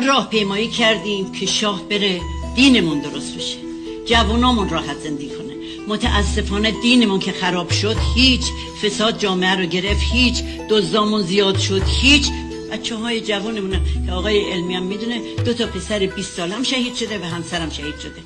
راهپیمایی کردیم که شاه بره دینمون درست بشه، جوانامون راحت زندگی کنه. متاسفانه دینمون که خراب شد، هیچ فساد جامعه رو گرفت، هیچ دزدامون زیاد شد، هیچ بچه‌های جوانمون که آقای علمی هم میدونه 2 پسر 20 سالم شهید شده و همسرم شهید شده.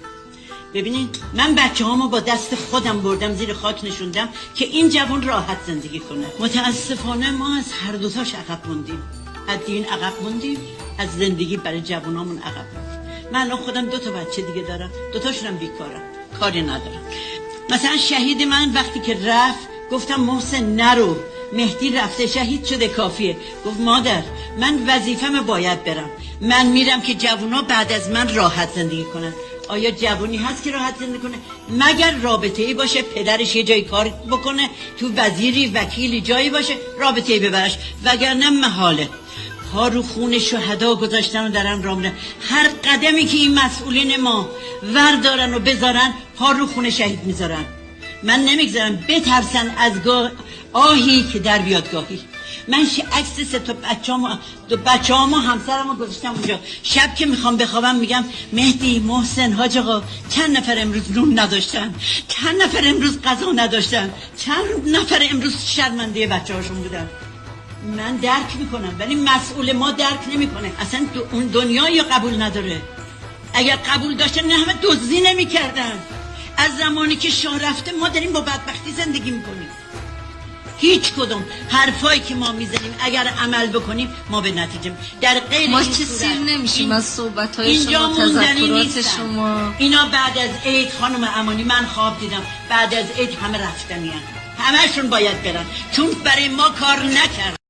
ببینید من بچه‌هامو با دست خودم بردم زیر خاک نشوندم که این جوان راحت زندگی کنه. متاسفانه ما از هر دوتاش عقب موندیم، از دین عقب موندیم، از زندگی برای جوانامون عقب موندیم. من الان خودم 2 بچه دیگه دارم، 2تاشونم بیکارم، کاری ندارم. مثلا شهید من وقتی که رفت گفتم محسن نرو، مهدی رفته شهید شده کافیه. گفت مادر من وظیفه‌مه باید برم، من میرم که جوونا بعد از من راحت زندگی کنن. آیا جوونی هست که راحت زندگی کنه؟ مگر رابطه‌ای باشه پدرش یه جایی کار بکنه، تو وزیری وکیلی جایی باشه رابطه‌ای ببرش، وگرنه محاله. پا رو خون شهدا گذاشتن و درن رامونه. هر قدمی که این مسئولین ما وردارن و بذارن پا رو خون شهید میذارن. من نمیگذارم بترسن از آهی که در بیاد گاهی. من عکس 3 بچه‌هامو همسرمو گذاشتم اونجا. شب که میخوام بخوابم میگم مهدی، محسن، حاج آقا چند نفر امروز نون نداشتن، چند نفر امروز غذا نداشتن، چند نفر امروز شرمنده بچه‌هاشون بودن. من درک میکنم ولی مسئول ما درک نمیکنه. اصلا اون دنیا یا قبول نداره. اگر قبول داشتن نه همه دزدی نمیکردن. از زمانی که شاه رفته ما داریم با بدبختی زندگی میکنیم. هیچ کدوم حرفایی که ما میزنیم اگر عمل بکنیم ما به نتیجه در غیر ما این چه صورت سیر نمیشیم از صحبت‌های اینجا شما، تذکرات شما. اینا بعد از عید خانم امانی من خواب دیدم بعد از عید همه رفتنیان، همهشون باید برن چون برای ما کار نکرد.